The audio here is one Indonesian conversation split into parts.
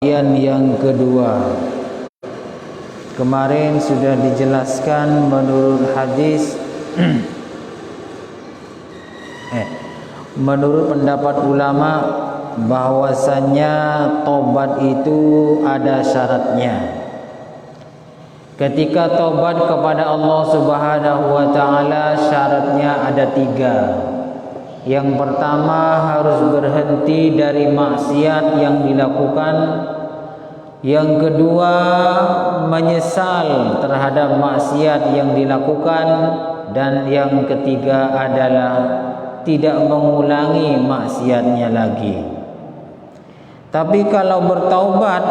Yang kedua, kemarin sudah dijelaskan menurut hadis menurut pendapat ulama bahwasannya tobat itu ada syaratnya. Ketika tobat kepada Allah Subhanahu wa taala, syaratnya ada 3. Yang pertama, harus berhenti dari maksiat yang dilakukan. Yang kedua, menyesal terhadap maksiat yang dilakukan. Dan yang ketiga adalah tidak mengulangi maksiatnya lagi. Tapi kalau bertaubat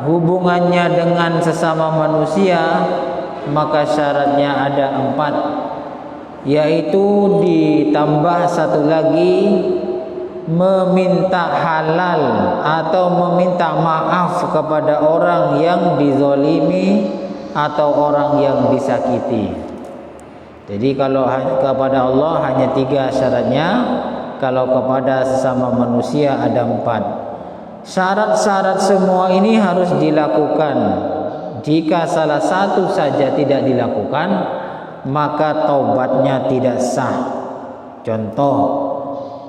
hubungannya dengan sesama manusia, maka syaratnya ada 4, yaitu ditambah satu lagi, meminta halal atau meminta maaf kepada orang yang dizolimi atau orang yang disakiti. Jadi kalau kepada Allah hanya 3 syaratnya, kalau kepada sesama manusia ada 4. Syarat-syarat semua ini harus dilakukan. Jika salah satu saja tidak dilakukan, maka taubatnya tidak sah. Contoh,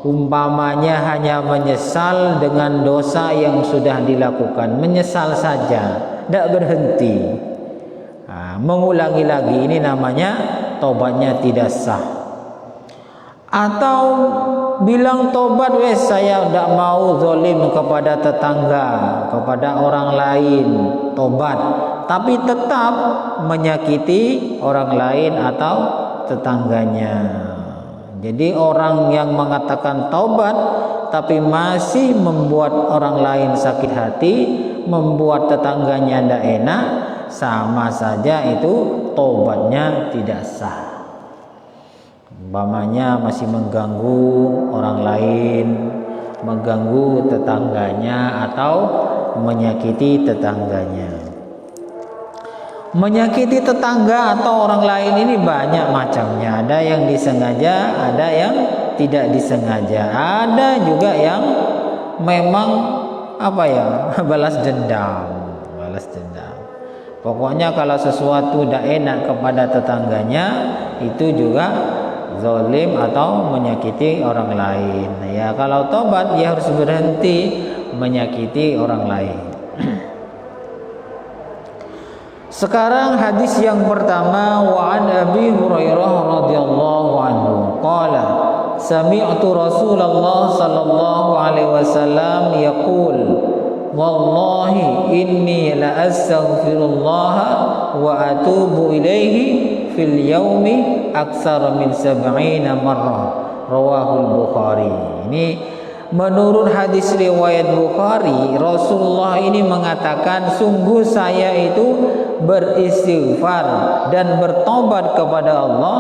umpamanya hanya menyesal dengan dosa yang sudah dilakukan, menyesal saja, tidak berhenti, mengulangi lagi, ini namanya taubatnya tidak sah. Atau bilang tobat, wes saya tidak mau zalim kepada tetangga, kepada orang lain, tobat, tapi tetap menyakiti orang lain atau tetangganya. Jadi orang yang mengatakan taubat tapi masih membuat orang lain sakit hati, membuat tetangganya tidak enak, sama saja itu taubatnya tidak sah. Umpamanya masih mengganggu orang lain, mengganggu tetangganya atau menyakiti tetangganya. Menyakiti tetangga atau orang lain ini banyak macamnya. Ada yang disengaja, ada yang tidak disengaja. Ada juga yang memang balas dendam. Pokoknya kalau sesuatu tidak enak kepada tetangganya, itu juga zalim atau menyakiti orang lain. Ya, kalau tobat dia harus berhenti menyakiti orang lain. Sekarang hadis yang pertama, wa an Abi Hurairah radhiyallahu anhu qala sami'tu Rasulullah sallallahu alaihi wasallam yaqul wallahi inni la astaghfirullah wa atubu ilaihi fil yaumi aktsara min 70 marrah, rawahul Bukhari. Ini menurut hadis riwayat Bukhari, Rasulullah ini mengatakan, sungguh saya itu beristighfar dan bertobat kepada Allah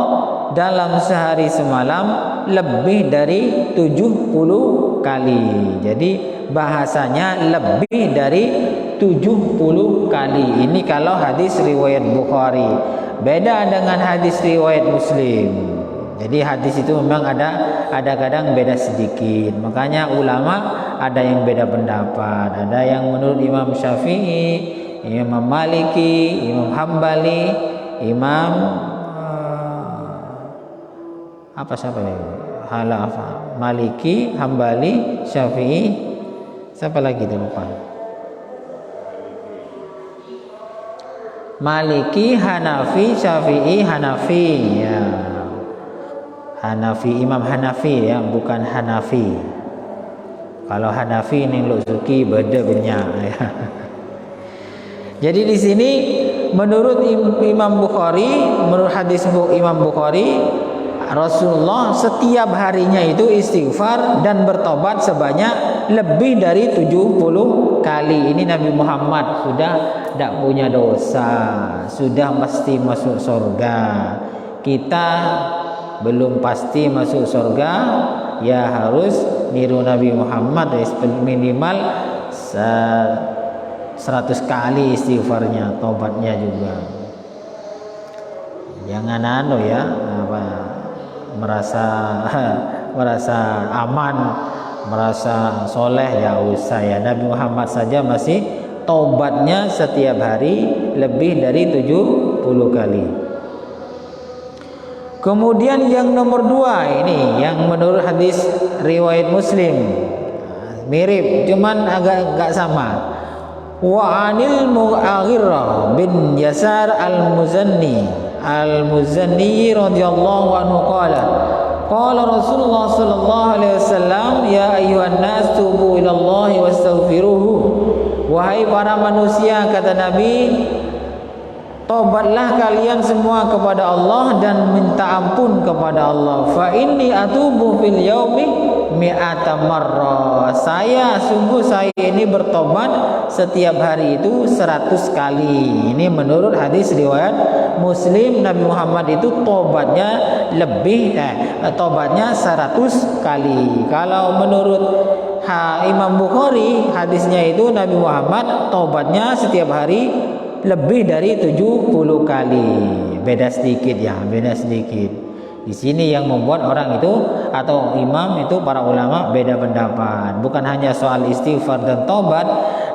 dalam sehari semalam lebih dari 70 kali. Jadi bahasanya lebih dari 70 kali. Ini kalau hadis riwayat Bukhari. Beda dengan hadis riwayat Muslim. Jadi hadis itu memang ada kadang beda sedikit. Makanya ulama ada yang beda pendapat. Ada yang menurut Imam Syafi'i, Imam Maliki, Imam Hambali, Imam Maliki, Hambali, Syafi'i, siapa lagi itu lupa? Maliki, Hanafi, Syafi'i, Hanafi, ya. Hanafi, Imam Hanafi ya, bukan Hanafi. Kalau Hanafi ini Luzuki beda banyak ya. Jadi di sini menurut Imam Bukhari, menurut hadis Imam Bukhari, Rasulullah setiap harinya itu istighfar dan bertobat sebanyak lebih dari 70 kali. Ini Nabi Muhammad sudah tidak punya dosa, sudah pasti masuk surga. Kita belum pasti masuk surga, ya harus niru Nabi Muhammad minimal 100 kali istighfarnya, tobatnya juga. Jangan merasa aman merasa soleh ya usah ya. Nabi Muhammad saja masih taubatnya setiap hari lebih dari 70 kali. Kemudian yang nomor 2 ini yang menurut hadis riwayat Muslim, mirip cuman agak sama. Wa anil Mu'aghirah bin Yasar al-Muzanni radhiyallahu anhu qala Rasulullah sallallahu alaihi wasallam, ya ayyuhan nas tubu ilallahi wastaghfiruhu. Wahai para manusia, kata Nabi, tobatlah kalian semua kepada Allah dan minta ampun kepada Allah. Fa inni atubu fil yaumi mi'ata marrah. Saya ini bertobat setiap hari itu 100 kali. Ini menurut hadis riwayat Muslim. Nabi Muhammad itu tobatnya 100 kali. Kalau menurut Imam Bukhari, hadisnya itu Nabi Muhammad tobatnya setiap hari lebih dari 70 kali. Beda sedikit ya, beda sedikit. Di sini yang membuat orang itu atau imam itu, para ulama beda pendapat. Bukan hanya soal istighfar dan tobat,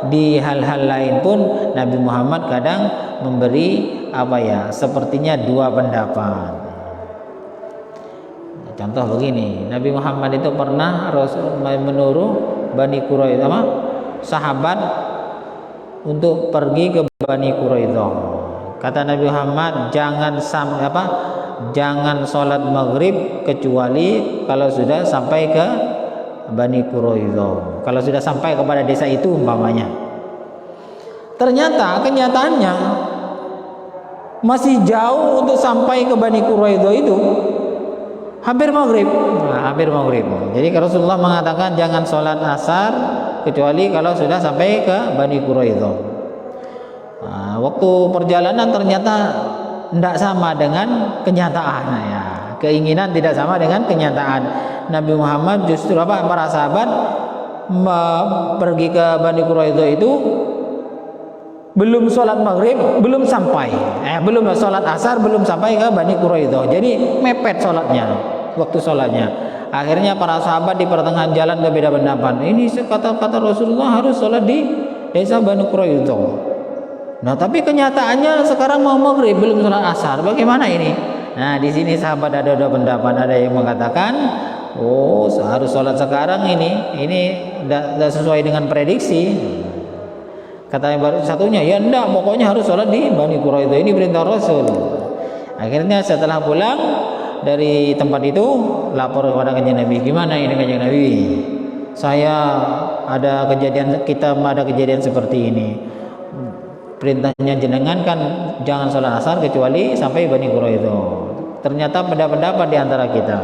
di hal-hal lain pun Nabi Muhammad kadang memberi sepertinya 2 pendapat. Contoh begini, Nabi Muhammad itu pernah menyuruh Bani Quraidah, sahabat, untuk pergi ke Bani Quraidah. Kata Nabi Muhammad, jangan sholat maghrib kecuali kalau sudah sampai ke Bani Quraidah, kalau sudah sampai kepada desa itu umpamanya. Ternyata kenyataannya masih jauh untuk sampai ke Bani Quraidah itu, hampir maghrib. Hampir maghrib. Jadi Rasulullah mengatakan jangan sholat asar kecuali kalau sudah sampai ke Bani Quraidah. Waktu perjalanan ternyata tidak sama dengan kenyataan ya. Keinginan tidak sama dengan kenyataan. Nabi Muhammad justru para sahabat pergi ke Bani Quraidah itu belum sholat maghrib, belum sampai, belum sholat asar, belum sampai ke Bani Quraidah. Jadi mepet sholatnya, waktu sholatnya. Akhirnya para sahabat di pertengahan jalan berbeda pendapat. Ini kata Rasulullah harus sholat di desa Bani Quraidah. Nah, tapi kenyataannya sekarang mau maghrib belum sholat asar. Bagaimana ini? Nah, di sini sahabat ada 2 pendapat. Ada yang mengatakan, harus sholat sekarang ini tidak sesuai dengan prediksi. Kata yang baru satunya, ya enggak, pokoknya harus sholat di Bani Quraidah, ini perintah Rasul. Akhirnya setelah pulang dari tempat itu, lapor kepada Kanjeng Nabi, gimana ini Kanjeng Nabi? Kita ada kejadian seperti ini. Perintahnya jenengan kan jangan sholat asar kecuali sampai Bani Quraidah. Ternyata pendapat di antara kita.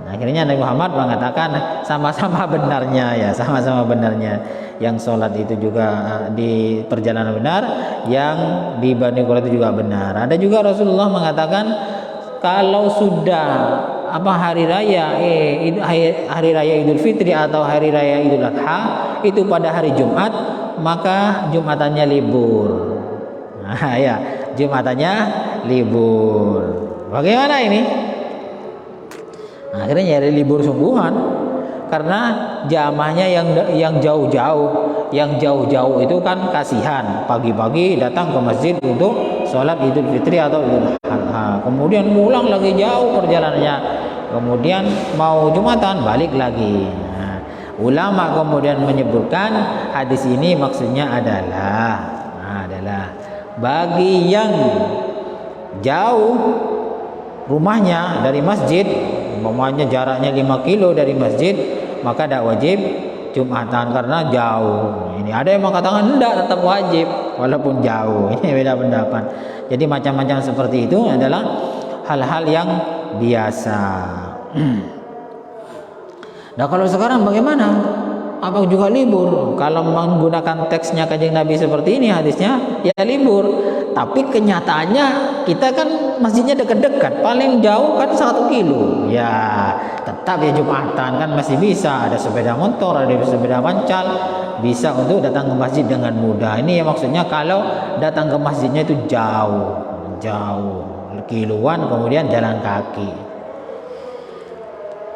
Akhirnya Nabi Muhammad mengatakan sama-sama benarnya ya, sama-sama benarnya. Yang sholat itu juga di perjalanan benar, yang di Bani Quraidah juga benar. Ada juga Rasulullah mengatakan kalau sudah hari raya Idul Fitri atau hari raya Idul Adha itu pada hari Jumat, maka Jumatannya libur. Jumatannya libur. Bagaimana ini? Akhirnya nyari libur sungguhan, karena jamaahnya yang jauh-jauh itu kan kasihan, pagi-pagi datang ke masjid untuk sholat Idul Fitri atau Idul Adha, kemudian pulang lagi jauh perjalanannya, kemudian mau Jumatan balik lagi. Ulama kemudian menyebutkan hadis ini maksudnya adalah bagi yang jauh rumahnya dari masjid, umpamanya jaraknya 5 kilo dari masjid, maka tidak wajib Jumatan karena jauh. Ini ada yang mengatakan tidak, tetap wajib walaupun jauh. Ini beda pendapat. Jadi macam-macam seperti itu adalah hal-hal yang biasa. Nah, kalau sekarang bagaimana? Apa juga libur? Kalau menggunakan teksnya Kanjeng Nabi seperti ini, hadisnya ya libur. Tapi kenyataannya kita kan masjidnya dekat-dekat, paling jauh kan 1 kilo. Ya tetap ya Jumatan kan masih bisa. Ada sepeda motor, ada sepeda pancal, bisa untuk datang ke masjid dengan mudah. Ini ya maksudnya kalau datang ke masjidnya itu jauh kiloan, kemudian jalan kaki.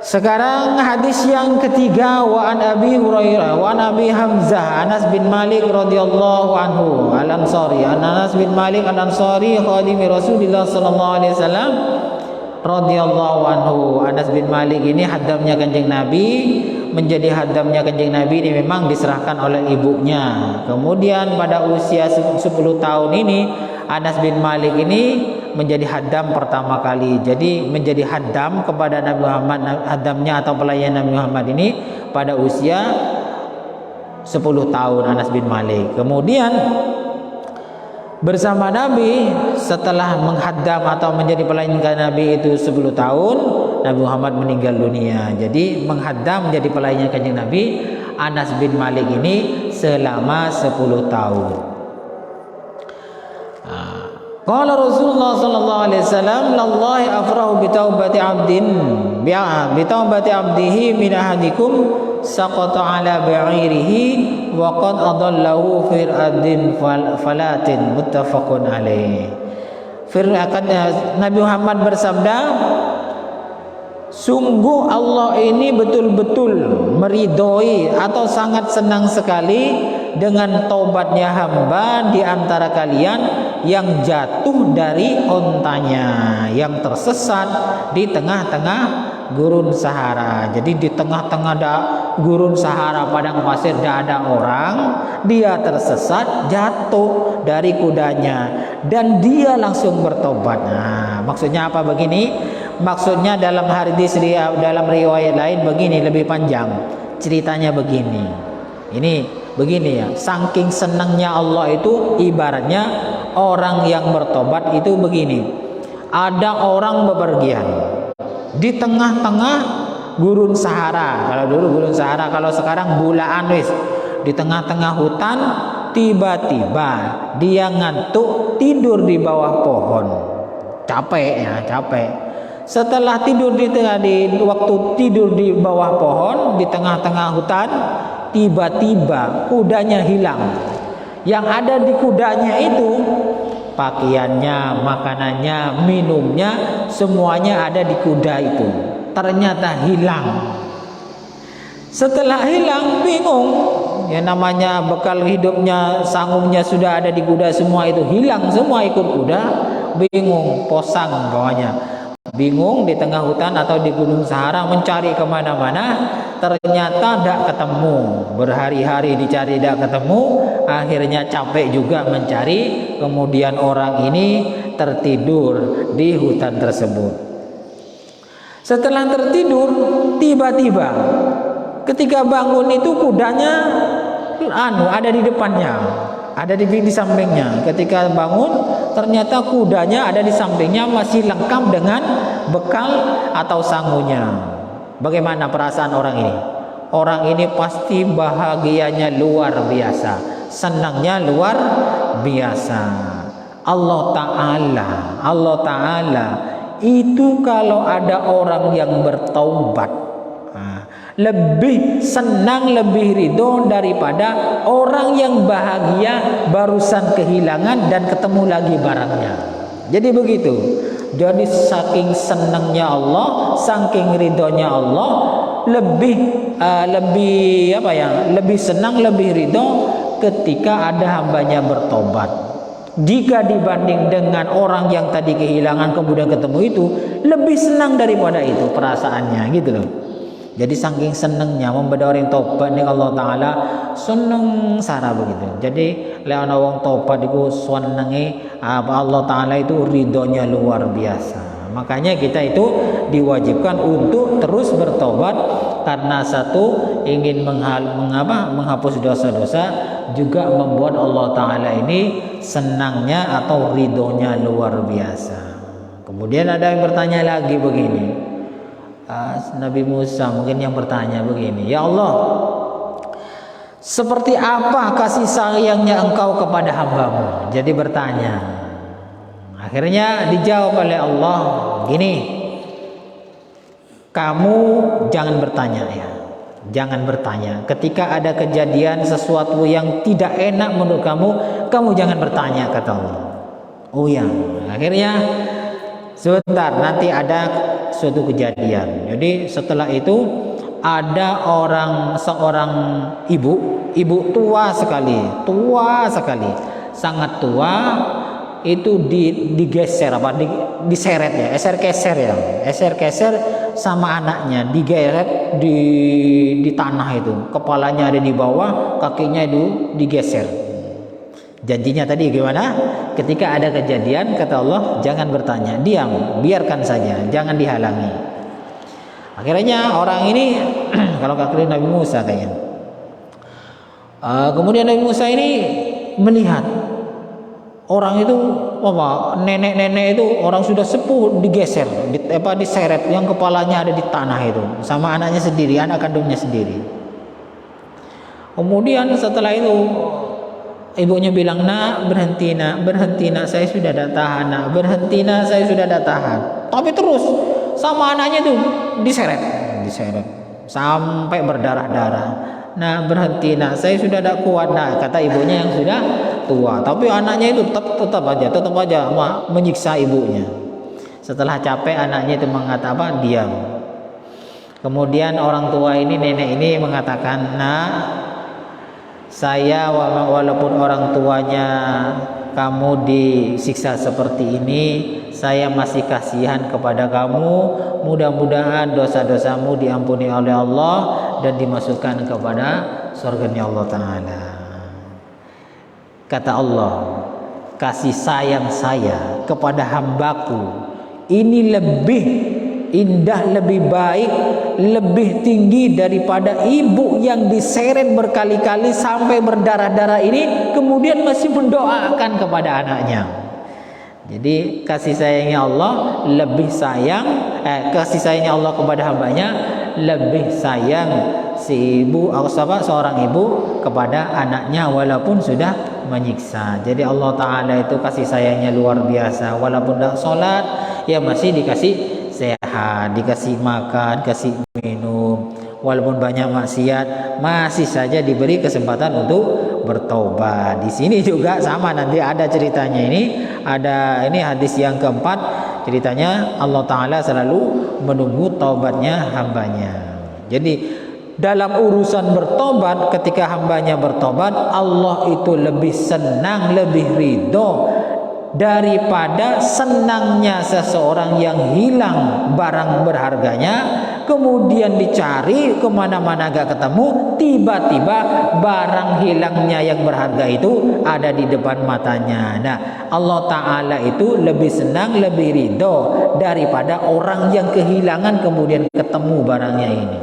Sekarang hadis yang ketiga, wa an Abi Hurairah wa an Abi Hamzah Anas bin Malik radhiyallahu anhu al-Ansari. Anas bin Malik al-Ansari khadimi Rasulullah sallallahu alaihi wasallam radhiyallahu anhu. Anas bin Malik ini hadamnya Kanjeng Nabi, menjadi hadamnya Kanjeng Nabi ini memang diserahkan oleh ibunya. Kemudian pada usia 10 tahun ini Anas bin Malik ini menjadi hadam pertama kali. Jadi menjadi hadam kepada Nabi Muhammad, hadamnya atau pelayan Nabi Muhammad ini pada usia 10 tahun Anas bin Malik. Kemudian bersama Nabi setelah menghadam atau menjadi pelayan Nabi itu 10 tahun, Nabi Muhammad meninggal dunia. Jadi menghadam menjadi pelayan Kanjeng Nabi Anas bin Malik ini selama 10 tahun. Qala Rasulullah sallallahu alaihi wasallam, "Lallahi afrahu bi taubati 'abdin bi taubati 'abdihi min ahadikum saqata 'ala ba'irihi wa qad adallahu fir'adin falatin." Muttafaqun alaih. Nabi Muhammad bersabda, sungguh Allah ini betul-betul meridhoi atau sangat senang sekali dengan taubatnya hamba di antara kalian yang jatuh dari ontanya, yang tersesat di tengah-tengah gurun Sahara. Jadi di tengah-tengah gurun Sahara, padang pasir, tidak ada orang, dia tersesat, jatuh dari kudanya dan dia langsung bertobat. Nah, maksudnya apa begini? Maksudnya dalam hadis, dalam riwayat lain begini, lebih panjang ceritanya begini. Ini begini ya, saking senangnya Allah itu, ibaratnya orang yang bertobat itu begini. Ada orang bepergian di tengah-tengah gurun Sahara. Kalau dulu gurun Sahara, kalau sekarang bulaan wis. Di tengah-tengah hutan, tiba-tiba dia ngantuk tidur di bawah pohon. Capek ya, capek. Setelah tidur di waktu tidur di bawah pohon di tengah-tengah hutan, tiba-tiba kudanya hilang. Yang ada di kudanya itu pakaiannya, makanannya, minumnya, semuanya ada di kuda itu. Ternyata hilang. Setelah hilang, bingung. Ya namanya bekal hidupnya, sanggungnya sudah ada di kuda, semua itu hilang, semua ikut kuda. Bingung, posang bawahnya. Bingung di tengah hutan atau di gunung Sahara, mencari kemana-mana, ternyata tidak ketemu. Berhari-hari dicari tidak ketemu, akhirnya capek juga mencari. Kemudian orang ini tertidur di hutan tersebut. Setelah tertidur, tiba-tiba ketika bangun itu kudanya ada di depannya, ada di sampingnya. Ketika bangun, ternyata kudanya ada di sampingnya, masih lengkap dengan bekal atau sangunya. Bagaimana perasaan orang ini? Orang ini pasti bahagianya luar biasa, senangnya luar biasa. Allah Ta'ala itu kalau ada orang yang bertaubat, lebih senang, lebih ridho daripada orang yang bahagia barusan kehilangan dan ketemu lagi barangnya. Jadi begitu. Jadi saking senangnya Allah, saking ridhonya Allah, lebih senang, lebih ridho ketika ada hambanya bertobat. Jika dibanding dengan orang yang tadi kehilangan kemudian ketemu itu, lebih senang daripada itu perasaannya, gitu loh. Jadi saking senengnya membeda orang tobat nih Allah Ta'ala seneng sarah begitu. Jadi lewana wong tobat itu senengi Allah Ta'ala itu ridhonya luar biasa. Makanya kita itu diwajibkan untuk terus bertobat, karena satu ingin menghapus dosa-dosa, juga membuat Allah Ta'ala ini senangnya atau ridhonya luar biasa. Kemudian ada yang bertanya lagi begini, Nabi Musa mungkin yang bertanya begini, ya Allah, seperti apa kasih sayangnya engkau kepada hambamu? Jadi bertanya. Akhirnya dijawab oleh Allah gini, kamu jangan bertanya ya, jangan bertanya. Ketika ada kejadian sesuatu yang tidak enak menurut kamu jangan bertanya, kata Allah. Oh ya, akhirnya sebentar, nanti ada suatu kejadian. Jadi setelah itu ada seorang ibu tua sekali, sangat tua, itu digeser diseret ya, eser keser sama anaknya, digeret di tanah itu, kepalanya ada di bawah, kakinya itu digeser. Janjinya tadi gimana? Ketika ada kejadian, kata Allah, jangan bertanya, diam, biarkan saja, jangan dihalangi. Akhirnya orang ini kalau kata Nabi Musa kayaknya, kemudian Nabi Musa ini melihat orang itu, nenek-nenek itu, orang sudah sepuh, digeser, diseret, yang kepalanya ada di tanah itu, sama anaknya sendiri, anak kandungnya sendiri. Kemudian setelah itu ibunya bilang, nak, berhenti nak, saya sudah tidak tahan, nak, berhenti nak, saya sudah tidak tahan. Tapi terus sama anaknya itu diseret sampai berdarah-darah. Nah, berhenti nak, saya sudah tidak kuat, nak, kata ibunya yang sudah tua. Tapi anaknya itu tetap aja menyiksa ibunya. Setelah capek, anaknya itu mengatakan, diam. Kemudian orang tua ini, nenek ini mengatakan, nak, saya walaupun orang tuanya kamu disiksa seperti ini, saya masih kasihan kepada kamu. Mudah-mudahan dosa-dosamu diampuni oleh Allah dan dimasukkan kepada surganya Allah Ta'ala. Kata Allah, kasih sayang saya kepada hambaku ini lebih indah, lebih baik, lebih tinggi daripada ibu yang diseret berkali-kali sampai berdarah-darah ini, kemudian masih mendoakan kepada anaknya. Jadi kasih sayangnya Allah lebih kasih sayangnya Allah kepada hambanya lebih sayang si ibu seorang ibu kepada anaknya walaupun sudah menyiksa. Jadi Allah Ta'ala itu kasih sayangnya luar biasa. Walaupun tidak sholat, ya masih dikasih sehat, dikasih makan, kasih minum. Walaupun banyak maksiat, masih saja diberi kesempatan untuk bertobat. Di sini juga sama, nanti ada ceritanya ini. Ini hadis yang keempat, ceritanya Allah Ta'ala selalu menunggu taubatnya hambanya. Jadi dalam urusan bertobat, ketika hambanya bertobat, Allah itu lebih senang, lebih ridho daripada senangnya seseorang yang hilang barang berharganya, kemudian dicari kemana-mana gak ketemu, tiba-tiba barang hilangnya yang berharga itu ada di depan matanya. Nah, Allah Ta'ala itu lebih senang, lebih ridho daripada orang yang kehilangan kemudian ketemu barangnya ini.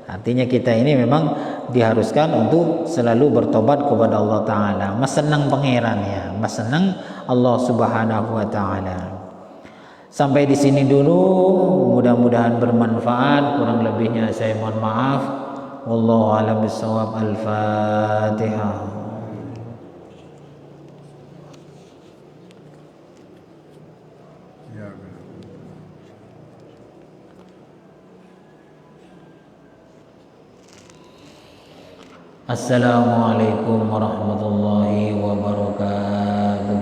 Artinya kita ini memang diharuskan untuk selalu bertobat kepada Allah Ta'ala. Mas senang pangeran ya, mas senang Allah Subhanahu wa Ta'ala. Sampai di sini dulu, mudah-mudahan bermanfaat. Kurang lebihnya saya mohon maaf. Wallahu a'lam bishawab. Al-Fatihah. Assalamualaikum warahmatullahi wabarakatuh.